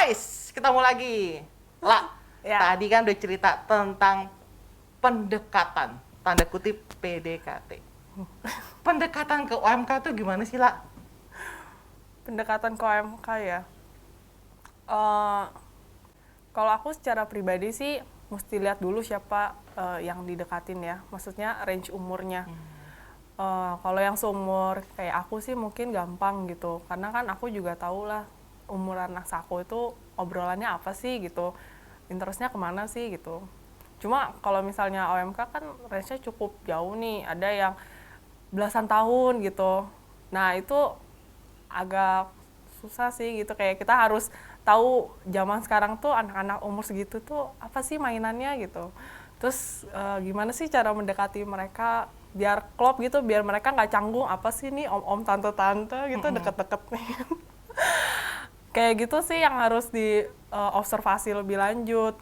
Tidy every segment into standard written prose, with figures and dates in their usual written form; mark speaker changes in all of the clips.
Speaker 1: guys, ketemu lagi. Lah,
Speaker 2: Ya.
Speaker 1: tadi kan udah cerita tentang pendekatan, tanda kutip PDKT. Pendekatan ke OMK tuh gimana sih, La?
Speaker 2: Pendekatan ke OMK ya. Eh, Kalau aku secara pribadi sih mesti lihat dulu siapa yang didekatin ya. Maksudnya range umurnya. Kalau yang seumur kayak aku sih mungkin gampang gitu. Karena kan aku juga tahu lah umuran anak aku itu obrolannya apa sih gitu. Interestnya kemana sih gitu. Cuma kalau misalnya OMK kan range-nya cukup jauh nih. Ada yang belasan tahun gitu. Nah itu agak susah sih gitu, kayak kita harus tahu zaman sekarang tuh anak-anak umur segitu tuh apa sih mainannya gitu. Terus gimana sih cara mendekati mereka biar klop gitu, biar mereka nggak canggung apa sih nih om-om tante-tante gitu deket-deket nih. Kayak gitu sih yang harus diobservasi lebih lanjut.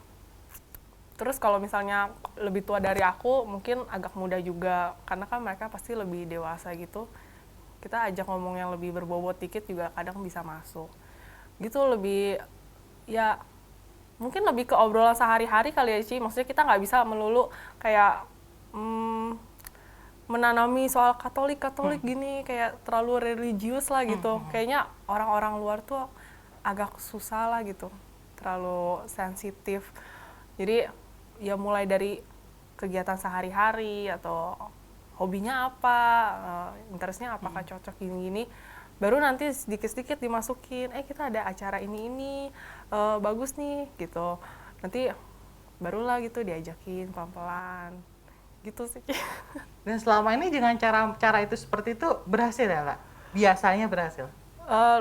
Speaker 2: Terus kalau misalnya lebih tua dari aku mungkin agak muda juga, karena kan mereka pasti lebih dewasa gitu. Kita ajak ngomong yang lebih berbobot dikit juga kadang bisa masuk gitu. Lebih ya mungkin lebih ke obrolan sehari-hari kali ya Ci. Maksudnya kita nggak bisa melulu kayak menanami soal Katolik gini kayak terlalu religius lah gitu. Kayaknya orang-orang luar tuh agak susah lah gitu, terlalu sensitif. Jadi ya mulai dari kegiatan sehari-hari atau hobinya apa, interestnya apakah cocok gini-gini, baru nanti sedikit-sedikit dimasukin, kita ada acara ini bagus nih gitu. Nanti barulah gitu diajakin pelan-pelan gitu sih.
Speaker 1: Dan selama ini dengan cara itu seperti itu berhasil ya, La? Biasanya berhasil.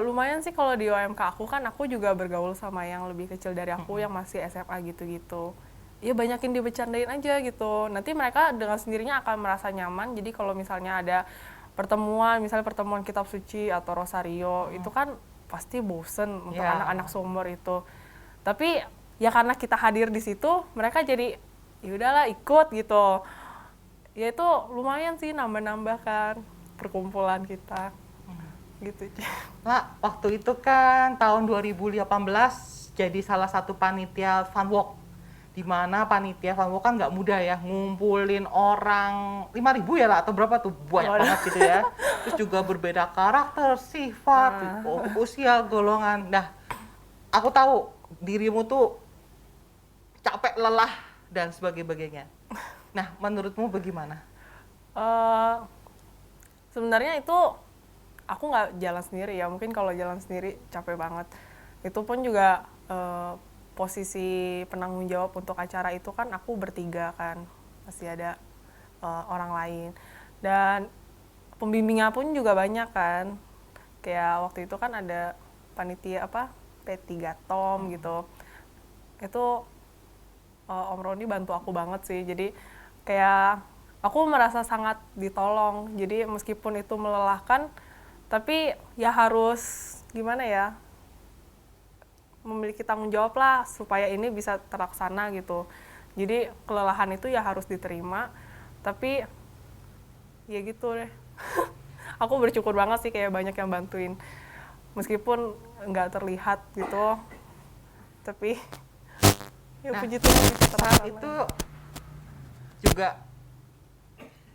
Speaker 2: Lumayan sih kalau di OMK aku kan aku juga bergaul sama yang lebih kecil dari aku yang masih SMA gitu-gitu. Ya banyakin dibecandain aja gitu. Nanti mereka dengan sendirinya akan merasa nyaman. Jadi kalau misalnya ada misalnya pertemuan kitab suci atau rosario, itu kan pasti bosen untuk anak-anak seumur itu. Tapi ya karena kita hadir di situ, mereka jadi ya udahlah ikut gitu. Ya itu lumayan sih nambah-nambahkan perkumpulan kita. Gitu.
Speaker 1: Lah, waktu itu kan tahun 2018 jadi salah satu panitia Fun Walk, di mana panitia Fun Walk kan nggak mudah ya, ngumpulin orang 5.000 ya lah, atau berapa tuh, banyak banget gitu ya. Terus juga berbeda karakter, sifat, usia, golongan. Nah, aku tahu dirimu tuh capek, lelah, dan sebagainya. Nah, menurutmu bagaimana?
Speaker 2: Sebenarnya itu aku nggak jalan sendiri ya, mungkin kalau jalan sendiri capek banget. Itu pun juga posisi penanggung jawab untuk acara itu kan aku bertiga kan, masih ada orang lain, dan pembimbingnya pun juga banyak kan. Kayak waktu itu kan ada panitia P3 Tom gitu. Itu Om Roni bantu aku banget sih, jadi kayak aku merasa sangat ditolong. Jadi meskipun itu melelahkan, tapi ya harus gimana ya, memiliki tanggung jawab lah supaya ini bisa terlaksana gitu. Jadi kelelahan itu ya harus diterima, tapi ya gitu deh. Aku bersyukur banget sih kayak banyak yang bantuin, meskipun nggak terlihat gitu, tapi ya puji Tuhan bisa
Speaker 1: Saat
Speaker 2: terlaksana.
Speaker 1: itu juga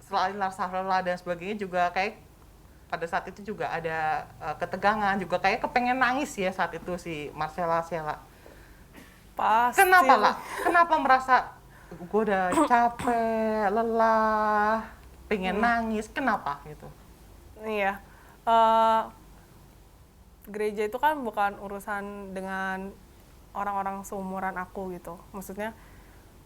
Speaker 1: selain rasa lelah dan sebagainya juga kayak pada saat itu juga ada ketegangan, juga kayak kepengen nangis ya saat itu si Marcella Sela.
Speaker 2: Pasti.
Speaker 1: Kenapa lah? Kenapa merasa gue udah capek, lelah, pengen nangis? Kenapa gitu?
Speaker 2: Iya. Gereja itu kan bukan urusan dengan orang-orang seumuran aku gitu. Maksudnya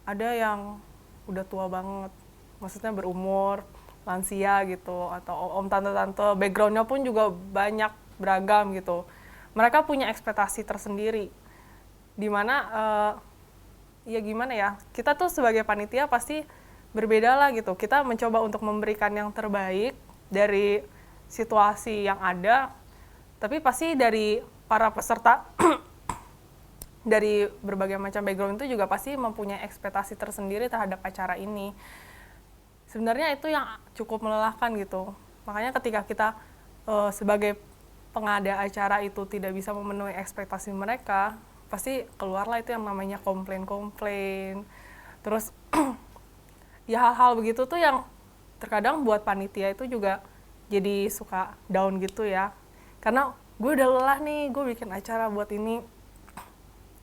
Speaker 2: ada yang udah tua banget, maksudnya berumur, lansia gitu, atau om tante-tante, backgroundnya pun juga banyak, beragam gitu. Mereka punya ekspektasi tersendiri, dimana ya gimana ya, kita tuh sebagai panitia pasti berbeda lah gitu. Kita mencoba untuk memberikan yang terbaik dari situasi yang ada, tapi pasti dari para peserta dari berbagai macam background itu juga pasti mempunyai ekspektasi tersendiri terhadap acara ini. Sebenarnya itu yang cukup melelahkan gitu. Makanya ketika kita sebagai pengada acara itu tidak bisa memenuhi ekspektasi mereka, pasti keluarlah itu yang namanya komplain. Terus ya hal-hal begitu tuh yang terkadang buat panitia itu juga jadi suka down gitu ya. Karena gue udah lelah nih, gue bikin acara buat ini.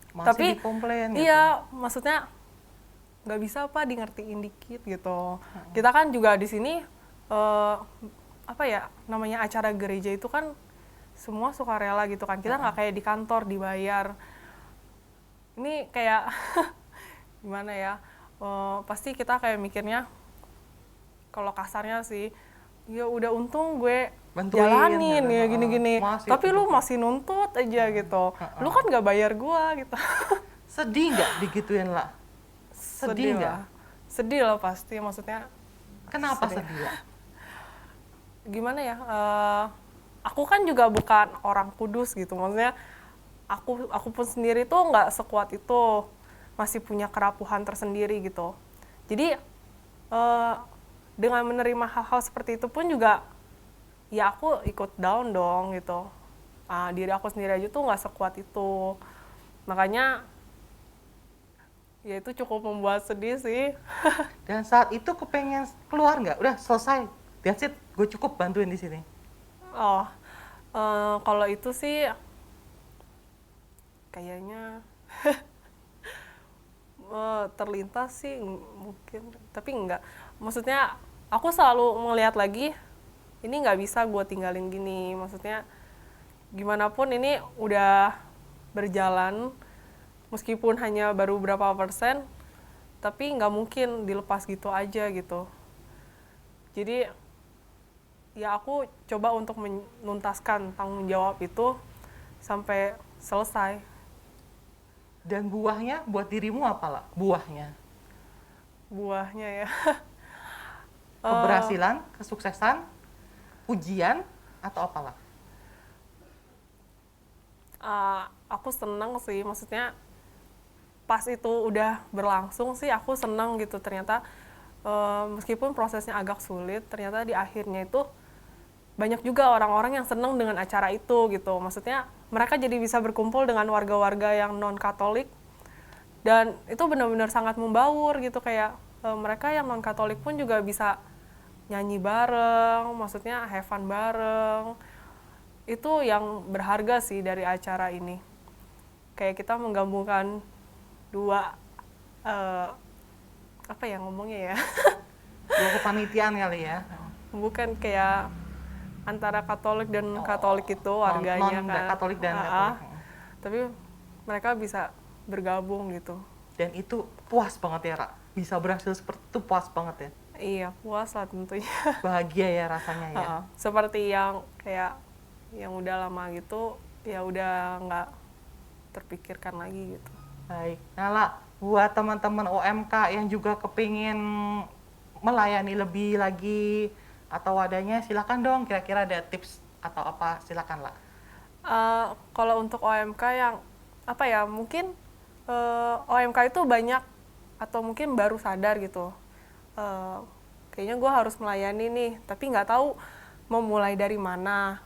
Speaker 1: Masih
Speaker 2: Tapi
Speaker 1: dikomplain gitu.
Speaker 2: iya, maksudnya nggak bisa apa di ngertiin dikit gitu. Kita kan juga di sini apa ya namanya acara gereja itu kan semua sukarela gitu kan. Kita nggak kayak di kantor dibayar. Ini kayak gimana ya? Pasti kita kayak mikirnya kalau kasarnya sih, ya udah untung gue
Speaker 1: Bantuin,
Speaker 2: jalanin
Speaker 1: gitu.
Speaker 2: ya gini-gini.
Speaker 1: Masih
Speaker 2: Tapi
Speaker 1: itu
Speaker 2: lu
Speaker 1: juga.
Speaker 2: masih nuntut aja gitu. Lu kan nggak bayar gua gitu.
Speaker 1: Sedih nggak digituin lah? Sedih nggak?
Speaker 2: lah. Sedih lah pasti, maksudnya
Speaker 1: Kenapa
Speaker 2: Sedih.
Speaker 1: sedih lah?
Speaker 2: gimana ya? Aku kan juga bukan orang kudus gitu, maksudnya aku pun sendiri tuh nggak sekuat itu, masih punya kerapuhan tersendiri gitu. Jadi dengan menerima hal-hal seperti itu pun juga ya aku ikut down dong gitu. Diri aku sendiri aja tuh nggak sekuat itu, makanya ya itu cukup membuat sedih sih.
Speaker 1: Dan saat itu kepengen keluar nggak? Udah selesai, that's it, gue cukup bantuin di sini.
Speaker 2: Oh, kalau itu sih kayaknya terlintas sih mungkin, tapi enggak. Maksudnya aku selalu melihat lagi, ini nggak bisa gue tinggalin gini. Maksudnya gimana pun ini udah berjalan, meskipun hanya baru berapa persen, tapi nggak mungkin dilepas gitu aja gitu. Jadi ya aku coba untuk menuntaskan tanggung jawab itu sampai selesai.
Speaker 1: Dan buahnya buat dirimu apa lah? Buahnya?
Speaker 2: Buahnya ya.
Speaker 1: Keberhasilan, kesuksesan, pujian, atau apalah?
Speaker 2: Aku senang sih, maksudnya pas itu udah berlangsung sih aku senang gitu. Ternyata meskipun prosesnya agak sulit, ternyata di akhirnya itu banyak juga orang-orang yang senang dengan acara itu gitu. Maksudnya mereka jadi bisa berkumpul dengan warga-warga yang non-Katolik, dan itu benar-benar sangat membaur gitu. Kayak mereka yang non-Katolik pun juga bisa nyanyi bareng, maksudnya have fun bareng. Itu yang berharga sih dari acara ini. Kayak kita menggabungkan dua apa ya ngomongnya ya?
Speaker 1: Dua kepanitiaan kali ya?
Speaker 2: Bukan kayak antara Katolik dan Katolik itu warganya kan.
Speaker 1: Katolik dan Katolik.
Speaker 2: Tapi mereka bisa bergabung gitu.
Speaker 1: Dan itu puas banget ya, Ra? Bisa berhasil seperti itu puas banget ya?
Speaker 2: Iya, puas lah tentunya.
Speaker 1: Bahagia ya rasanya ya?
Speaker 2: Seperti yang kayak yang udah lama gitu, ya udah nggak terpikirkan lagi gitu.
Speaker 1: Baik. Nala, buat teman-teman OMK yang juga kepingin melayani lebih lagi atau wadahnya, silakan dong, kira-kira ada tips atau apa, silakan lah.
Speaker 2: Kalau untuk OMK yang apa ya, mungkin OMK itu banyak atau mungkin baru sadar gitu, kayaknya gue harus melayani nih, tapi nggak tahu mau mulai dari mana.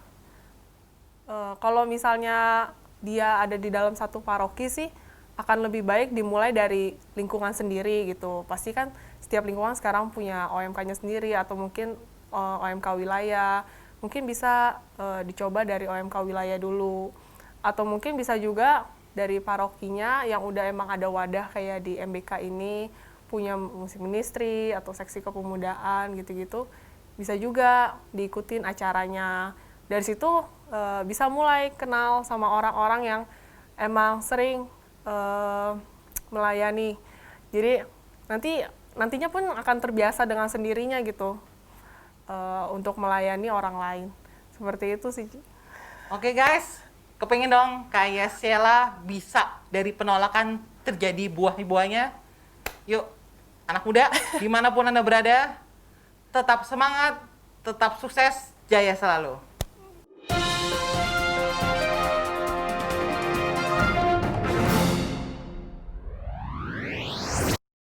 Speaker 2: Kalau misalnya dia ada di dalam satu paroki sih, akan lebih baik dimulai dari lingkungan sendiri gitu. Pasti kan setiap lingkungan sekarang punya OMK-nya sendiri, atau mungkin OMK wilayah. Mungkin bisa dicoba dari OMK wilayah dulu. Atau mungkin bisa juga dari parokinya yang udah emang ada wadah kayak di MBK ini, punya musik ministry atau seksi kepemudaan gitu-gitu. Bisa juga diikutin acaranya. Dari situ bisa mulai kenal sama orang-orang yang emang sering melayani. Jadi nantinya pun akan terbiasa dengan sendirinya gitu untuk melayani orang lain. Seperti itu sih.
Speaker 1: Oke guys, kepingin dong kayak Sheila bisa dari penolakan terjadi buah-buahnya. Yuk, anak muda, dimanapun Anda berada, tetap semangat, tetap sukses, jaya selalu.